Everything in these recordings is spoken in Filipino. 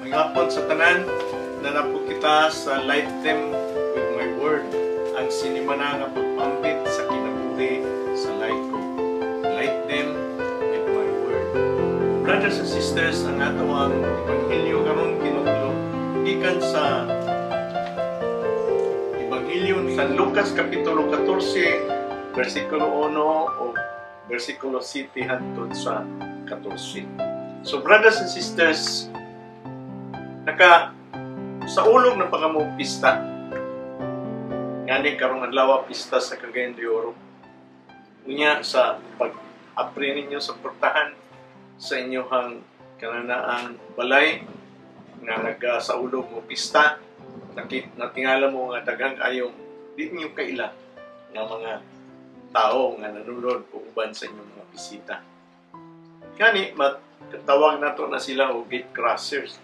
Ngapon sa tanan, nanapod kita sa Light Them with My Word, ang sinimana nga pagpambit sa kinabuhi sa light ko. Light them with my word. Brothers and sisters, ang atawang Ebanghelyo karon kinutlo gikan sa Ebanghelyo sa Lucas Kapitulo 14, versikulo 1 o versikulo 7 hangtod sa 14. So brothers and sisters, sa ulog ng pangamong pista, ngani karong adlaw pista sa Cagayan de Oro. Unya sa pag-apri ninyo sa portahan sa inyohang kananaang balay nga sa ulog mo pista, natingala mo nga daghang ayong di niyo kaila nga mga tao nga nanunod o uban sa inyong mga bisita. Ngani tawag nato na sila o gate crossers.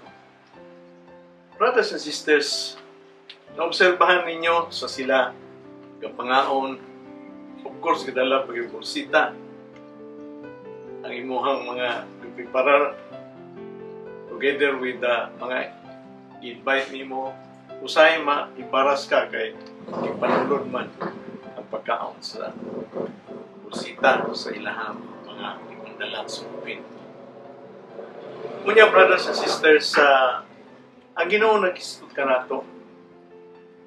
Brothers and sisters, naobserbahan ninyo sa sila kapangaon, of course, kadala pag-ibursita ang imuhang mga piparar together with the mga invite nimo, usay ibaras ka kay ipanulod man ang pagkaon sa bursita sa ilahang mga ipandalang sumupin. Unya, brothers and sisters, ang Ginoo nag-istud ka nato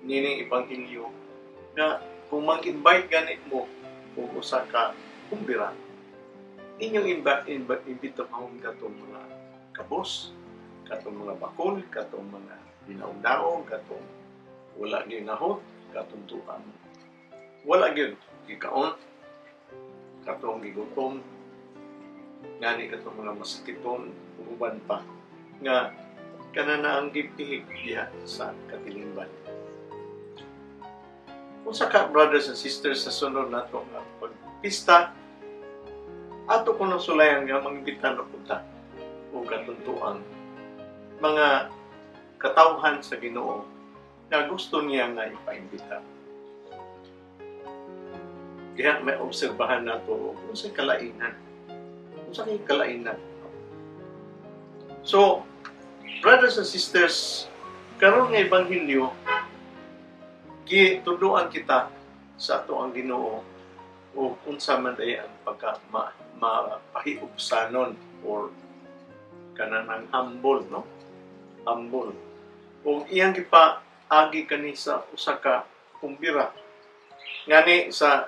nining Ebanghelyo na kung mag-invite ganit mo kung usa ka kumbira, inyong imbita mahong katong mga kabos, katong mga bakol, katong mga dinaw-daw, katong wala ginahot, katong tuan wala gyud gikaon, katong gigutom, ngani katong mga masakiton, uban pa nga kanana ang gipihig diha sa katilingban. Kung sa brothers and sisters sa sunod nato nga pagpista, ato ko ng sulayan nga mangibitan na punta o katuntuang mga katawhan sa Ginoo na gusto niya nga ipaimbita. Kaya may obserbahan nato kung sa kalainan. Kung sa kalainan. So, brothers and sisters, karon nga Ebanghelyo, gituduan kita sa ato ang Ginoo o unsa man day ang pagka mapahiubsanon or kanang humble, no? Humble. O iyang gipaagi kani sa usa ka kumbira. Ngani sa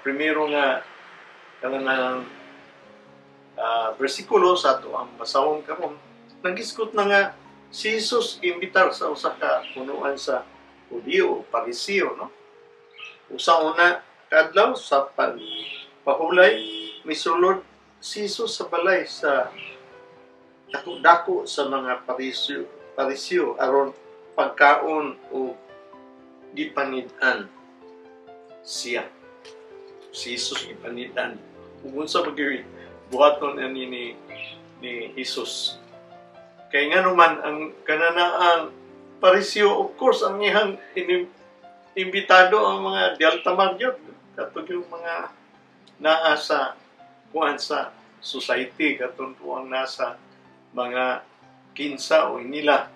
primero nga kanang bersikulo sa ato ang basahon karon, nagisgot na nga si Jesus imbitar sa usa ka punuan sa Hudiyo, Pariseo, no? Usa una kadlaw sa pahulay, misulod si Jesus sa balay sa dako sa mga Pariseo aron pagkaon o gipanid-an siya. Si Jesus gipanid-an. Kung unsa bagay buhaton ni Jesus. Kaya nga naman, ang kananaang Pariseo, of course, ang ihang imbitado ang mga dialtamag yun. Katong yung mga naa sa kuhan sa society, katong ang nasa mga kinsa o inila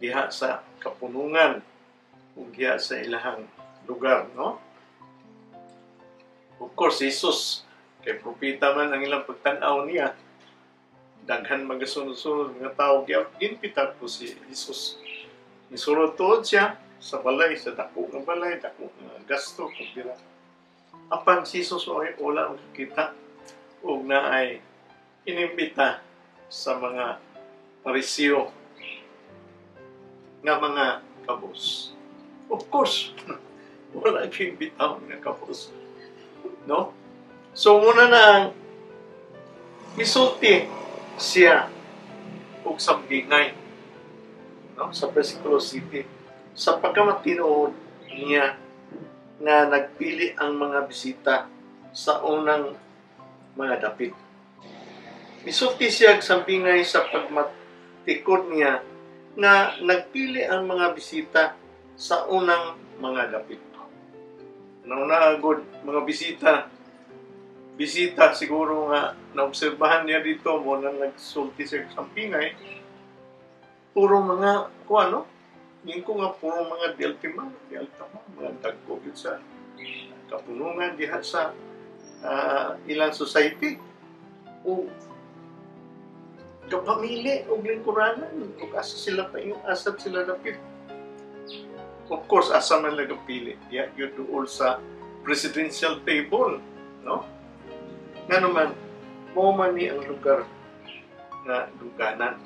diha sa kapunungan o diha sa ilahang lugar, no? Of course, Jesus, kay propita man ang ilang pagtanaw niya, daghan magasunod-sunod mga tao, ginpitar po si Jesus. Isulod tuod siya sa balay, sa dako ng balay, dako ng gasto, kumbira. Apan si Jesus ay wala makikita o na ay inimbita sa mga Pariseo nga mga kabos. Of course, wala kimbitaw nga kabos. No? So muna na misulti siya og sambingay, no? Sa versikulo 7, sa pagkamatinuod niya na nagpili ang mga bisita sa unang mga dapit. Misulti siya og sambingay sa pagmatikod niya na nagpili ang mga bisita sa unang mga dapit. Naunagod mga bisita siguro nga naobserbahan niya dito mo na nagsulti sa sampingay puro mga, ano, yung ko nga puro mga di altima, mga dagko yun sa kapunungan diha sa ilang society. O kapamili o lingkuranan, o asa sila pa yung asap sila napit. Of course, asa man nagapili. Yeah, you do all sa presidential table, no? Nga naman, mo man ni ang lugar na duganan,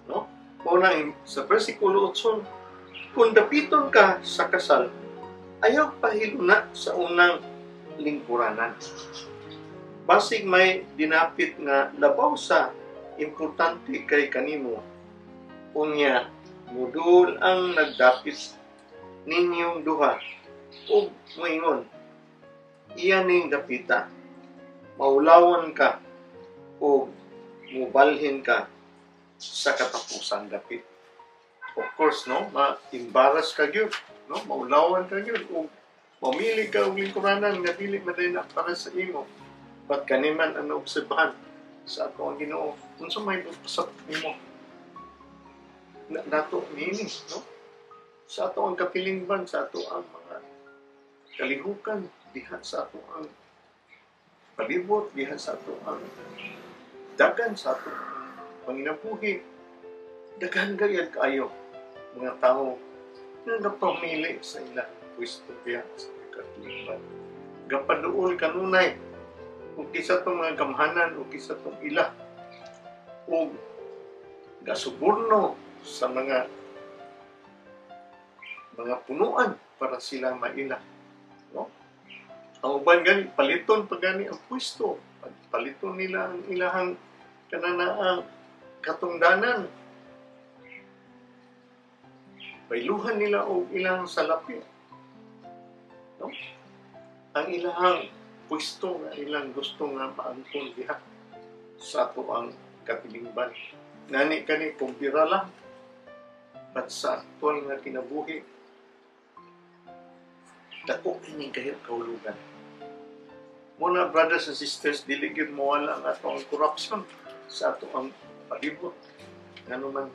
no? Mo na sa versikulo 8, kung dapiton ka sa kasal, ayaw pahiluna sa unang lingkuranan. Basig may dinapit nga labaw sa importante kay kanimo, unya mudul ang nagdapit ninyong duha ug moingon, iya ning dapita, maulawan ka o mubalhin ka sa katapusan dapit. Of course, no, ma-embarrass ka gyud, no, maulawan ka gyud o mamili ka og lingkuranan nga dili madayna para sa imo. But kaniman ang naobserbahan sa ato ang Ginoo, unsa may usap nimo nato niini, no? Sa ato ang kapilingban, sa ato ang mga kalihukan, diha sa ato ang palibot, diha sa ato ang dagan, sa ato ang panginabuhi. Daghan gayud kaayo mga tao na napamili sa ilang pwesto diha sa kapilingban. Gapaduol kanunay o kisa itong mga gamhanan o kisa itong ila o gasuborno sa mga punuan para sila maila, no? Ang uban gani paliton pag gani ang pwesto, paliton nila ang ilahang kananaang katungdanan, bailuhan nila og ilang salapi, no? Ang ilahang pwesto nga ilang gusto nga maangkon diha sa ato ang kapilingban. Nani kani kumpira lang, at sa aktual nga kinabuhi, dako kining kahulugan. Muna, brothers and sisters, dili gyud mawala ang ato ang corruption sa ato ang palibot. Ano man,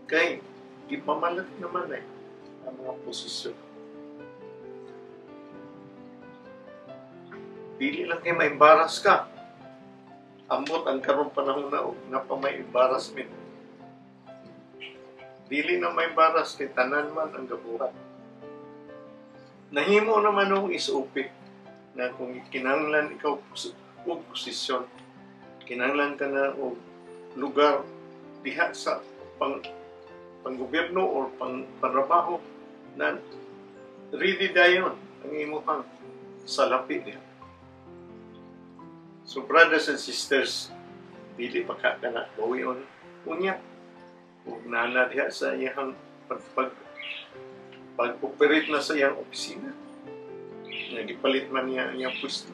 kay ipamalat naman ang mga posisyon. Dili lang kayo ma-embarrass ka. Ambot ang karong panahon na pa may embarrassment. Dili na ma-embarrass kay tanan man ang gabuhat. Nahimo naman ang isuupik na kung kinahanglan ikaw og posisyon, kinahanglan ka na og lugar diha sa panggobyerno o panrabaho na ready dayon ang imuhang salapi diha. So brothers and sisters, dili pa ka na bawion unya ug nana diha sa iyang pag-operate na sa iyang opisina. Nagipalit man niya ang iyang pwesto.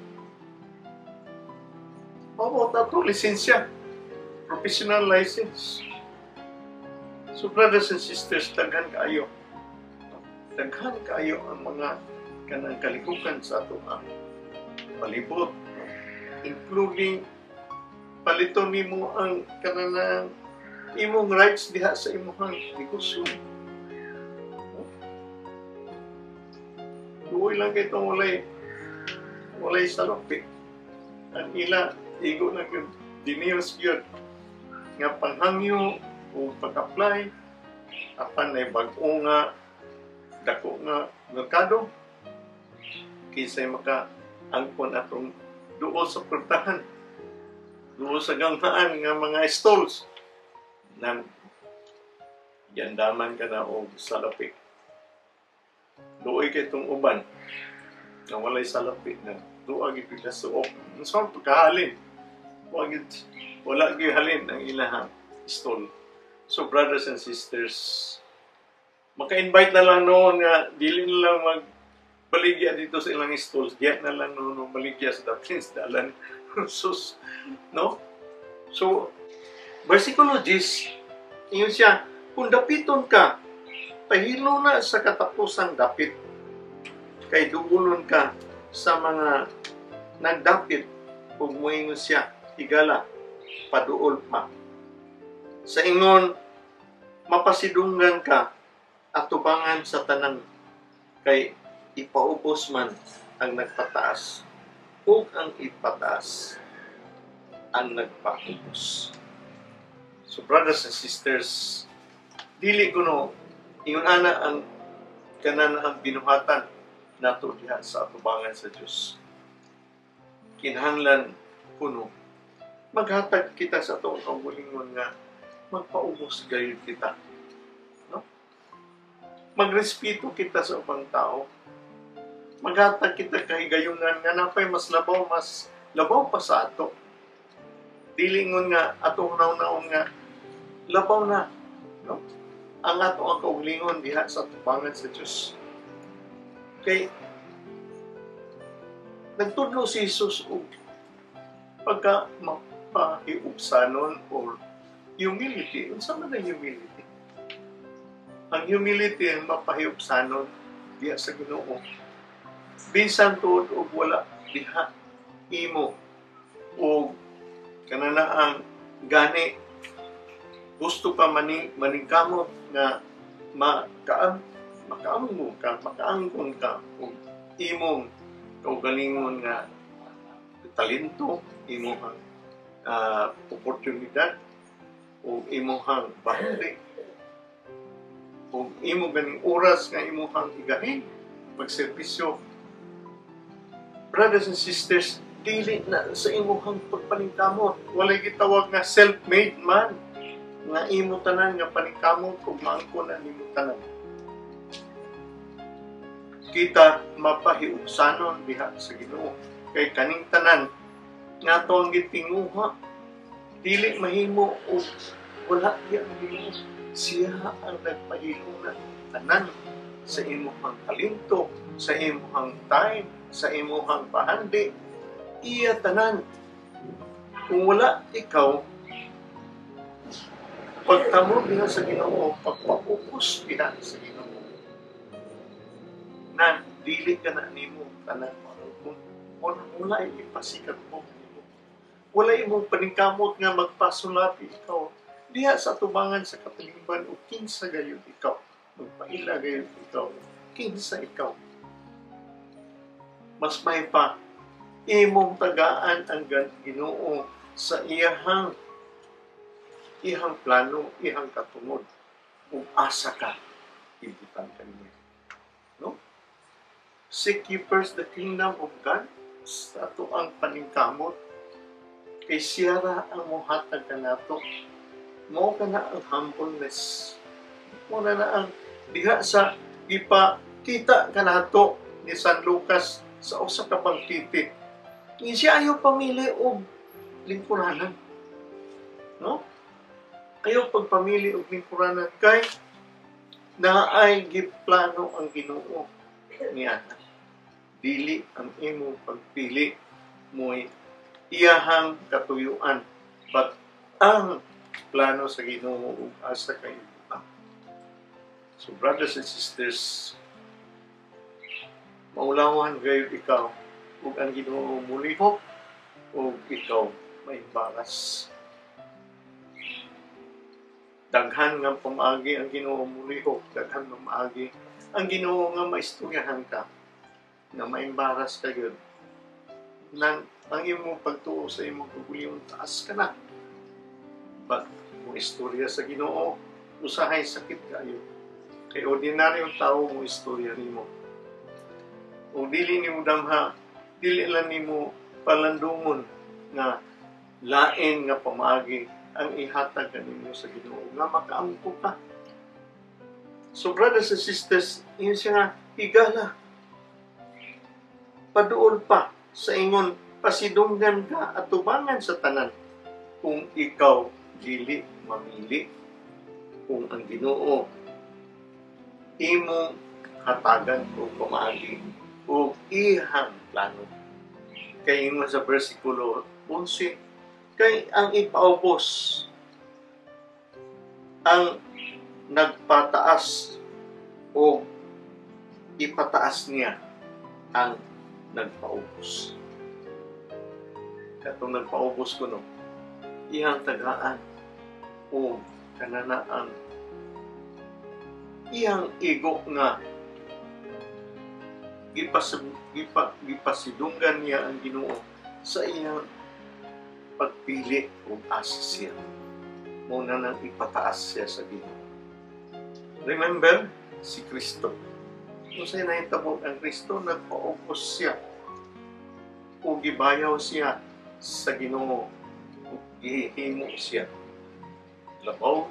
O tato lisensya, professional license. So brothers and sisters, daghan kaayo ang mga kanang kalikukan sa ato ang palibot, including paliton nimo ang kanang imong rights diha sa imong negosyo. Duoy lang kay itong walay salapi. Ang ila, igo lang yun, dinios yun. Nga panghangyo o pag-apply, apan na bag-o nga, dako nga merkado, kisay maka-angkon atong duo sa pertahan, duo sa ganghaan nga mga stalls, nang yandaman ka na o salapi. Duoy kay itong uban na walay salapi na duag ipila suok. Saan pagkahalin? Wala gyud halin ang ilahang stall. So brothers and sisters, maka-invite na lang noon nga dili na lang magbaligya dito sa ilang stalls. Diya na lang noon baligya sa Dapins dalan. Sus, no? So versikulo 10, ingon siya, kung dapiton ka, pahilo na sa katapusang dapit, kay dugulon ka sa mga nagdapit, ug moingon siya, higala, paduol pa. Sa ingon, mapasidunggan ka atubangan sa tanan kay ipaubos man ang nagpataas ug ang ipataas ang nagpaubos. So brothers and sisters, dili kuno ingon ana ang kanan ang binuhatan nato diha sa atubangan sa Dios. Kinahanglan kuno maghatag kita sa atong kaugalingon nga magpaubos gayud kita. No? Magrespeto kita sa ubang tao. Maghatag kita kay gayunan nga napay mas labaw pa sa ato. Dili ngon nga atong naon nga labaw na. No? Ang ato ang kaugalingon diha sa atubangan sa Dios. Kay nagtudlo si Jesus og pagka mapahiubsanon or humility. Unsa man ang humility? Ang humility ang mapahiubsanon diha sa Ginoo. Bisan tuod og wala diha imo og kanana ang gani gusto pa maningkamot nga makaanggon ka og imong kaugalingon nga talento, imong oportunidad o imong bahari o imong ganing oras nga imong igahin magserbisyo. Brothers and sisters, dili na sa imong pagpaningkamot. Walay gitawag nga self-made man nga imo tanan nga paningkamot ug maangkon ang imo tanan. Kita mapahiubsanon diha sa Ginoo kay kaning tanan nga ato ang gitinguha dili mahimo o wala diya mahimo. Siya ang nagpahilungan tanan sa imong talento, sa imong time, sa imong pahandi. Iya tanan. Kung wala ikaw, pagtamo diha sa Ginoo, pagpaupos diha sa Ginoo, na dili ka na nimo tanan kung wala ipasikat mo. Wala imong paningkamot nga magpasulapi ikaw diha sa tubangan sa katilingban o kinsa gayud ikaw. Magpaila gayud ikaw. Kinsa ikaw. Mas may pa imong tagaan ang Ginoo sa iyahang plano, iyahang katungod kung asa ka ibutan kaniya. No? Seek ye first the kingdom of God sa ato ang paningkamot kay siya ra ang mohatag kanato. Mao kana ang humbleness. Mao na ang diha sa ipakita kanato ni San Lucas sa usa ka pangtiti. Siya ayaw pamili og lingkuranan. No? Ayaw pagpamili og lingkuranan kay naay giplano ang Ginoo niya. Dili ang imong pagpili mo'y iyahang katuyuan, but ang plano sa Ginoo ug asa kay ibuta. So brothers and sisters, maulawan gayud ikaw ug ang Ginoo mulihok ug ikaw may baras. Daghan nga pamaagi ang Ginoo mulihok, daghan nga maagi ang Ginoo nga maistoryahan ka na maimbaras ka yun. Nang ang imong pagtuo sa imong kagulion, taas ka na. But kung istorya sa Ginoo, usahay sakit kayo. Kay ordinaryong tao mo istorya nimo. Kung dili nimo damha, dili lang nimo palandungon nga lain nga pamaagi ang ihatag kanimo sa Ginoo nga makaangko ka. So brothers and sisters, yun siya nga higala. Paduol pa sa ingon pasidunggan ka at tubangan sa tanan kung ikaw dili mamili kung ang Ginoo imong hatagan o pamaagi o ihang plano. Kay ingon sa versikulo 11, kay ang ipaubos ang nagpataas o ipataas niya ang nagpaubos. Katong nagpaubos ko no, ihang tagaan o kanana ang iyang ego nga gipasidunggan niya ang Ginoo sa iyang pagpili ug asa siya. Muna nang ipataas siya sa Ginoo. Remember, si Kristo. Kung sa'yo nahitabo ang Kristo, nagpaubos siya o gibayaw siya sa Ginoo o gihimo siya. Labaw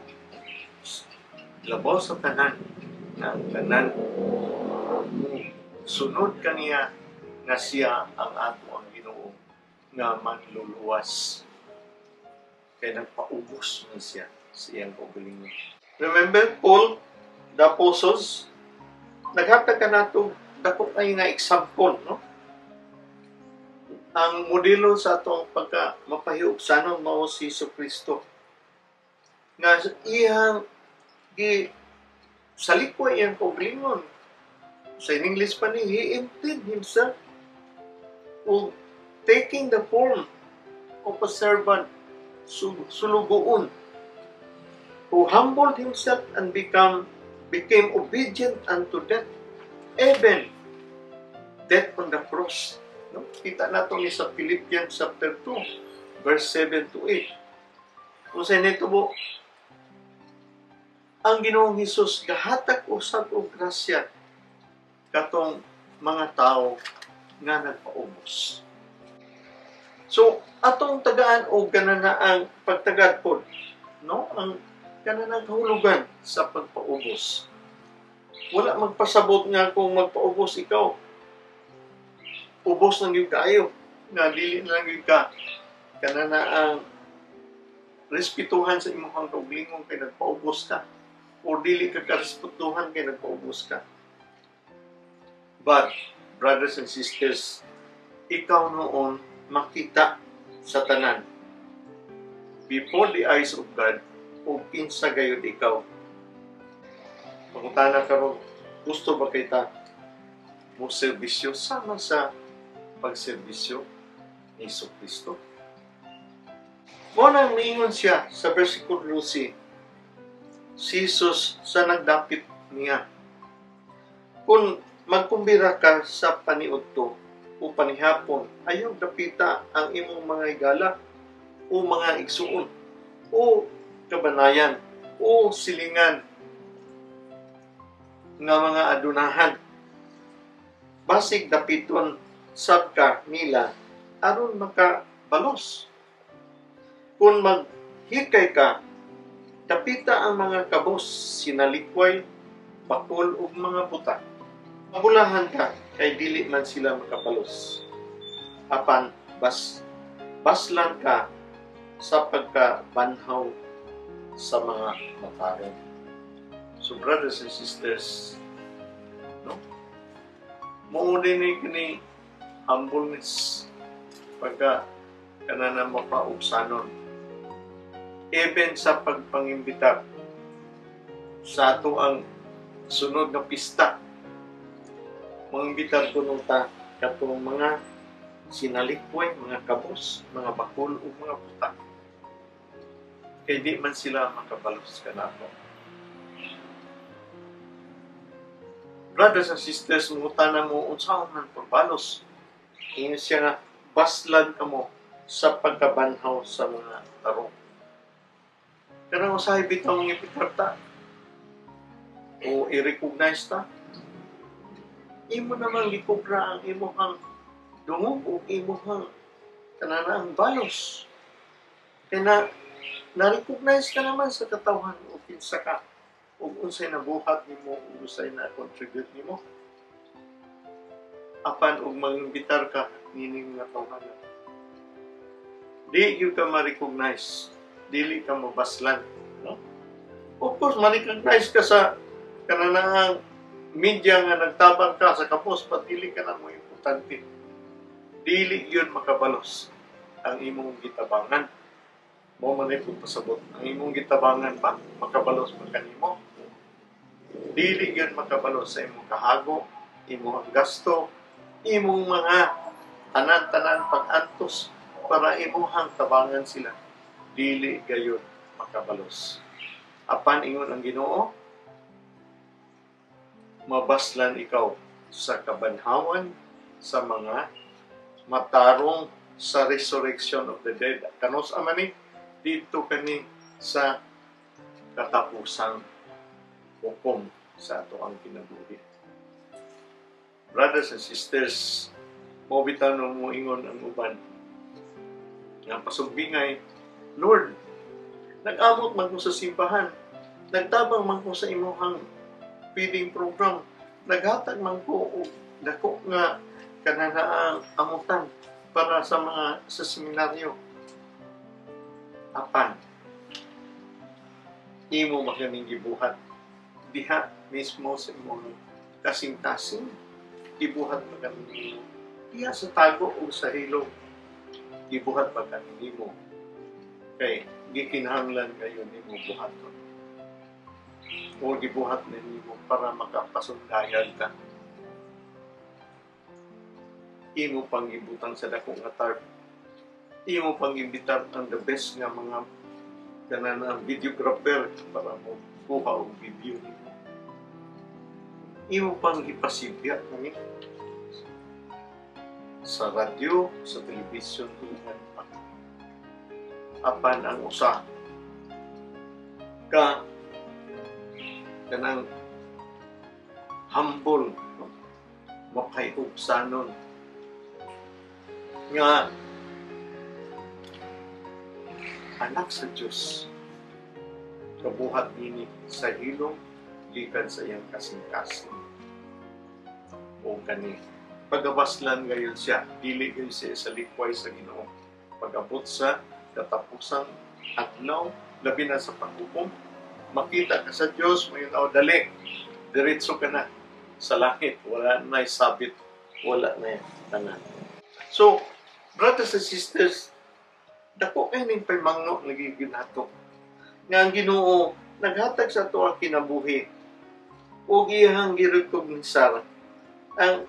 sa tanan na ang tanan sunod kaniya nga siya ang ato ang Ginoo nga manluluwas. Kaya nagpaubos na siya sa iyang kaugalingon. Remember, Paul, the apostles, naghatag ka nato dako ay nga example, no? Ang modelo sa atong pagka mapahiugsanon mao si Jesucristo. Nga iyang sa likoy iyang kaugalingon. Sa English pa ni, he emptied himself of taking the form of a servant, sulugoon, who humbled himself and became obedient unto death, even death on the cross. No? Kita nato ni sa Philippians chapter 2, verse 7 to 8. Kung sa nito po, ang Ginoong Hesus gahatag usab og grasya katong mga tao nga nagpaubos. So, atong tagaan o gananaang pagtagad po, no? Ang gananaang kahulugan sa pagpaubos. Wala magpasabot nga kung magpaubos ikaw. Ubos ng yung kaayo. Nga dili na lang yung ka. Gananaang respetuhan sa imong kaugalingon kay nagpaubos ka. O dili ka karespetuhan kay nagpaubos ka. But, brothers and sisters, ikaw noon makita sa tanan before the eyes of God o kinsa gayud ikaw. Pangutana karon, gusto ba kita mo serbisyo sama sa pagserbisyo ni Jesucristo? Muna niingon siya sa versikulo 12, si Jesus sa nagdapit niya. Kung magkumbira ka sa paniudto o panihapon, ayaw dapita ang imong mga higala o mga igsuon o kabanayan o silingan nga mga adunahan. Basig dapiton sabka nila aron makabalos. Kung maghikay ka, dapita ang mga kabos, sinalikway, bakol ug mga buta. Mabulahan ka, kay dili man sila makabalos. Apan, baslan ka sa pagkabanhaw sa mga matarong. So, brothers and sisters, no? Mauni ni kini humbleness pagka kanana mapaubsanon. Even sa pagpangimbitar sa ato ang sunod na pista, mangimbitar ko nung katong mga sinalikwoy, mga kabos, mga bakul o mga buta. Kaya di man sila makabalos ka na ako. Brothers and sisters, mungutana mo, unsaon man pagbalos. Ingin siya nga, baslan ka mo sa pagkabanhaw sa mga tarong. Kanang usahay bitaw ng ipitarta o i-recognize ta, imo naman gikubra ang imuhang dungog o imuhang kananaang balos. Kaya na-recognize ka naman sa katawhan o kinsa ka o unsay nabuhat nimo o unsay na-contribute nimo. Apan og mag-imbitar ka nining nga tawhanan. Di yung ka ma-recognize, dili ka mabaslan. No? Of course, ma-recognize ka sa kananaang media nga nagtabang ka sa kapos, but dili ka na mo importante. Dili yun makabalos ang imong gitabangan. Mo man ito pasabot. Ang imong gitabangan ba, makabalos pa kanimo. Dili yun makabalos sa imong kahago, imong gasto, imong mga tanan-tanan pag-antos para imuhang tabangan sila. Dili gayon makabalos. Apan ingon ang Ginoo, mabaslan ikaw sa kabanhawan sa mga matarong sa resurrection of the dead. Kanos amani dito kani sa katapusang hukom sa ato ang kinabuhi. Brothers and sisters, mobitaw no mo ingon ang uban nga pasugbingay, Lord, nag-amot man ko sa simbahan, nagtabang man ko sa imuhang feeding program, naghatag man ko og dako nga kananaang amutan para sa mga sa seminaryo. Apan, imo maganing gibuhat diha mismo sa imong kasing-kasing, gibuhat maganing diha sa tago o sa hilong, gibuhat maganing mo kay gikinahanglan kayo nimo buhaton o gibuhat nimo para makapasundayag ka. Imo pang gibutang sa dakong nga tarp, imo pang imbitar ang the best nga mga kanang videographer para mo kuha og video nimo. Imo pang ipasibya kani sa radyo, sa telebisyon, tuman pa. Apan ang usa ka kanang humble, makayubsanon nga anak sa Diyos, kabuhat nini sa hilong gikan sa iyang kasing-kasing o kani pagabaslan gayon siya, dili gayon siya sa likway sa Ginoo. Pag-abot sa katapusang adlaw, labi na sa paghukom, makita ka sa Diyos, mayon dali, diretso ka na sa langit, wala na sabit, wala na tanan. So, brothers and sisters, dako kaning paymango nagiginato nga ang Ginoo naghatag sa ato ang kinabuhi ug iyang girekognisar ang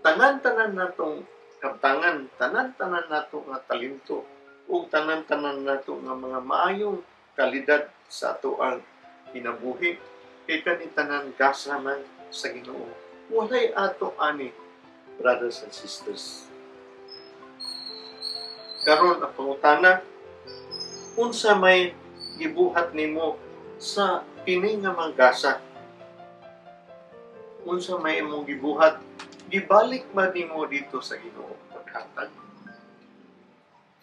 tanan-tanan natong kabtangan, tanan-tanan nato nga talento ug tanan-tanan nato nga mga maayong kalidad sa ato ang kinabuhi kay kani tanan gasa man sa Ginoo. Walay ato ani, brothers and sisters. Karon ang pangutana, unsa may gibuhat nimo sa kini nga manggasa? Unsa may imong gibuhat? Gibalik ba nimo dito sa Ginoo paghatag?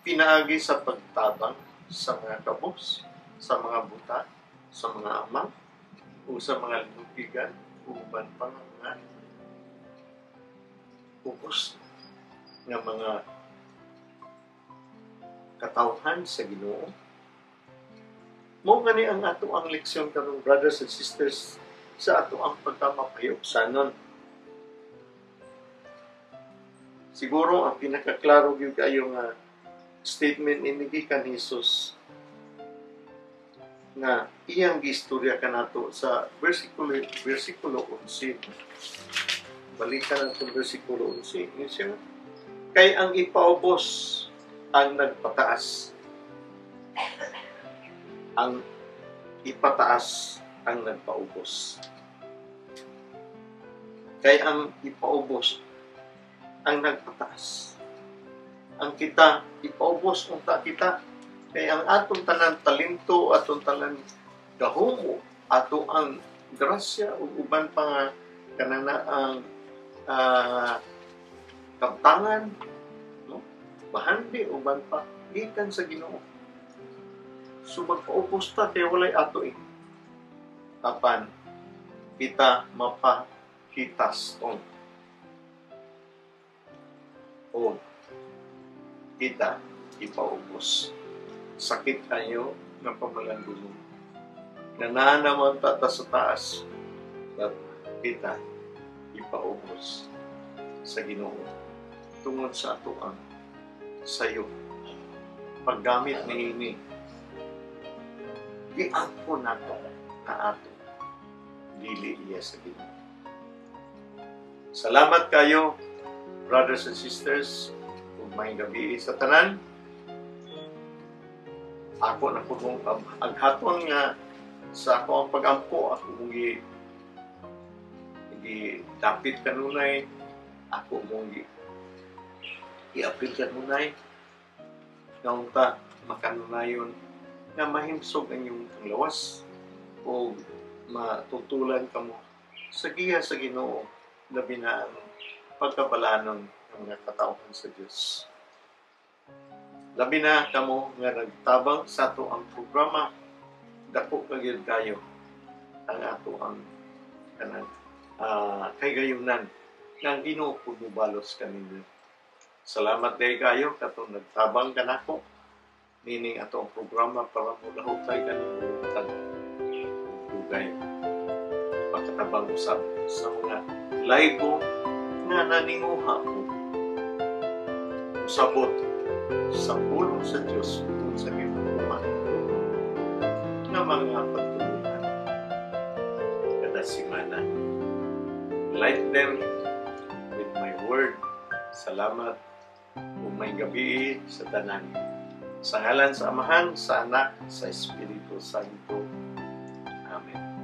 Pinaagi sa pagtabang sa mga kabos, sa mga buta, sa mga ama, o sa mga lupigan, uban pa nga ubos nga mga katawhan sa Ginoo. Mao gani ang ato ang leksyon karon, brothers and sisters, sa ato ang pagkamapayuksanon. Siguro ang pinakaklaro gyud kayo nga statement ni gikan Jesus nga iyang gistorya kanato sa versikulo 11. Balikan ang versikulo 11. Siya, kay ang ipaubos ang nagpataas. Ang ipataas ang nagpaubos. Kay ang ipaubos ang nagpataas. Ang kita ipaubos unta kita kay ang atong tanan talento, atong tanan gahom, ato ang grasya ug uban pa nga kananaang kabtangan, no? Bahandi uban pa gikan sa Ginoo. So magpaubos ta kay walay ato apan kita mapahitas on o kita ipaubos. Sakit kayo ng pamalanggulong. Nananaman ta sa taas at kita ipaubos sa Ginoo tungod sa ato ang sayo. Paggamit ni ini giangko nato kaato dili iya sa Ginoo. Salamat kayo, brothers and sisters, ug may gabi sa tanan. Ako na po mong aghaton nga sa ako ang pag-ampo, ako mong i-dapit kanunay, ako mong i-apil kanunay, nga unta makanunayon nga mahimsog ang iyong lawas o matutulan kamo sa giya sa Ginoo, labi na ang pagkabalanon ng mga katauhan sa Dios. Labi na kamo nga nagtabang sa ato ang programa, dako kagid kayo ang ato ang kanang kay gayunan nga Ginoo pud mobalos kaninyo. Salamat day kayo katong nagtabang kanako nining ato ang programa para mulahutay kanimo dugay pagkatabang usab sa mga laygo nga naninguha ko usabot sa pulong sa Diyos kung sa ginawa na mga pagtulungan kada simana. Light them with my word. Salamat o may gabi sa tanan. Sa ngalan sa Amahan, sa Anak, sa Espiritu Santo. Amen.